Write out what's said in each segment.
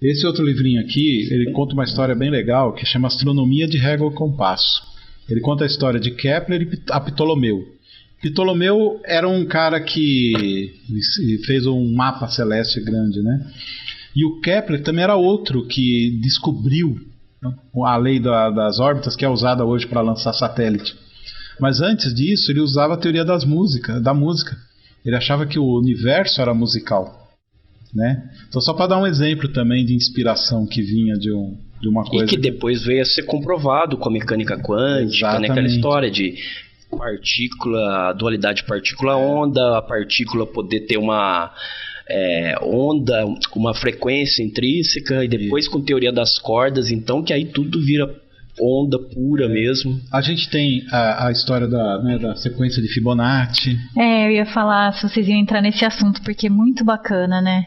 Esse outro livrinho aqui, ele conta uma história bem legal que chama Astronomia de Régua e Compasso. Ele conta a história de Kepler e a Ptolomeu. Ptolomeu era um cara que fez um mapa celeste grande, né? E o Kepler também era outro que descobriu a lei das órbitas, que é usada hoje para lançar satélite. Mas antes disso, ele usava a teoria da música. Ele achava que o universo era musical, né? Então, só para dar um exemplo também de inspiração que vinha de uma coisa... E que depois veio a ser comprovado com a mecânica quântica, né? Aquela história de partícula, dualidade partícula-onda, a partícula poder ter uma onda, uma frequência intrínseca, e depois com teoria das cordas, então que aí tudo vira onda pura mesmo. A gente tem a história da sequência de Fibonacci. Eu ia falar se vocês iam entrar nesse assunto, porque é muito bacana, né?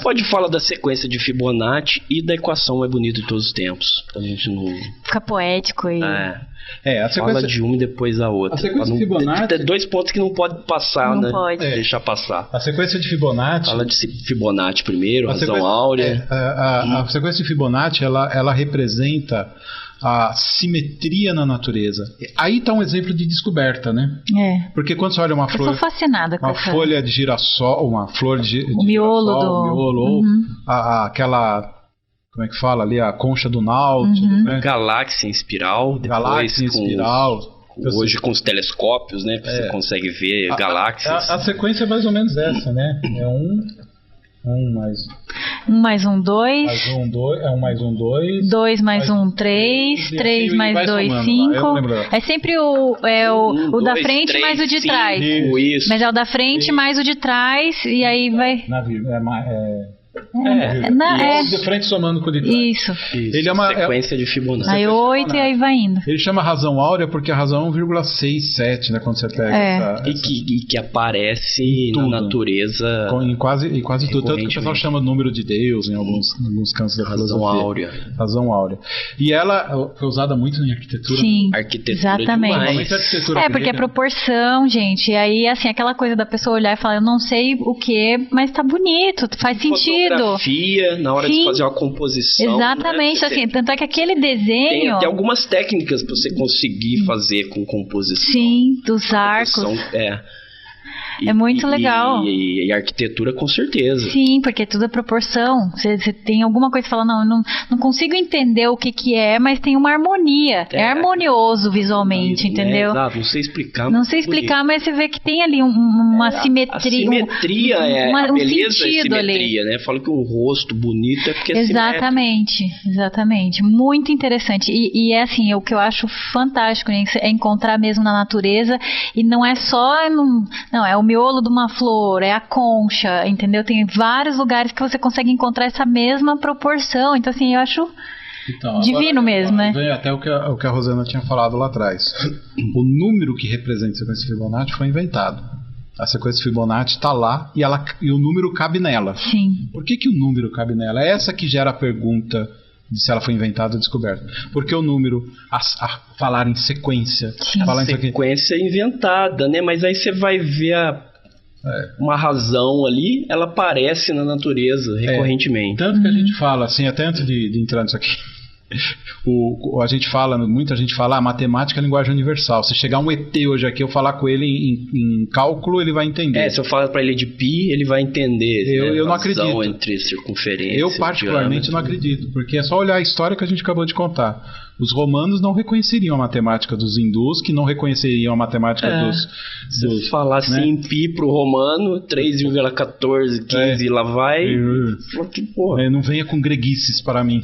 Pode falar da sequência de Fibonacci e da equação mais bonita de todos os tempos. Pra gente não... Fica poético aí. A sequência... Fala de uma e depois a outra. A sequência de Fibonacci... Tem 2 pontos que não pode passar, não né? Pode. Deixar passar. A sequência de Fibonacci... Fala de Fibonacci primeiro, razão áurea. A sequência de Fibonacci, ela representa a simetria na natureza. Aí está um exemplo de descoberta, né? Porque quando você olha uma flor... Eu sou fascinada com uma folha de girassol, uma flor de o miolo ou aquela... Como é que fala ali? A concha do náutico, né? Galáxia em espiral. Galáxia em espiral. Hoje com os telescópios, né? Você consegue ver galáxias. A sequência é mais ou menos essa, né? É um mais... 1 mais 1, 2. Mais 1, 2. É 1 mais 1, 2. 2 mais 1, 3. 3 mais 2, 5. É sempre o da frente 3, mais o de 5, trás. Isso. Mas é o da frente mais o de trás. E aí vai... de frente somando com o de trás. Isso. Ele é uma sequência de Fibonacci. Aí 8 e aí vai indo. Ele chama razão áurea porque a razão é 1,67, né? Quando você pega E que aparece na natureza em quase tudo. Tanto que o pessoal chama número de Deus em alguns cantos da filosofia. Razão áurea. E ela foi usada muito em arquitetura. Sim, arquitetura exatamente. Porque é proporção, gente. E aí, assim, aquela coisa da pessoa olhar e falar, eu não sei o que, mas tá bonito, faz sentido. Fotografia, na hora de fazer uma composição. Exatamente, né? Assim, tanto é que aquele desenho... Tem algumas técnicas para você conseguir fazer com composição. Sim, dos arcos. É muito legal. E arquitetura, com certeza. Sim, porque tudo é proporção. Você tem alguma coisa que fala, não consigo entender o que é, mas tem uma harmonia. É harmonioso visualmente, entendeu? Exato, não sei explicar. Não sei explicar, mas você vê que tem ali uma simetria. A simetria a beleza sentido é simetria, ali. né? Fala que um rosto bonito é porque é exatamente. Muito interessante. E é assim, o que eu acho fantástico, né, é encontrar mesmo na natureza, e não é só... Não, é o miolo de uma flor, é a concha, entendeu? Tem vários lugares que você consegue encontrar essa mesma proporção. Então, assim, eu acho divino mesmo, né? Vem até o que a Rosana tinha falado lá atrás. O número que representa a sequência de Fibonacci foi inventado. A sequência de Fibonacci está lá e o número cabe nela. Sim. Por que o número cabe nela? É essa que gera a pergunta de se ela foi inventada ou descoberta. Porque o número, falar em sequência... A sequência é inventada, né? Mas aí você vai ver uma razão ali, ela aparece na natureza recorrentemente. Tanto que a gente fala, assim, até antes de entrar nisso aqui, muita gente fala, a matemática é a linguagem universal. Se chegar um ET hoje aqui, eu falar com ele em cálculo, ele vai entender. Se eu falar para ele de pi, ele vai entender. Eu não acredito. Entre circunferência. Eu particularmente não acredito, porque é só olhar a história que a gente acabou de contar. Os romanos não reconheceriam a matemática dos hindus, que não reconheceriam a matemática dos... Se falar assim em pi pro romano, 3,1415 e lá vai... Não venha com greguices para mim.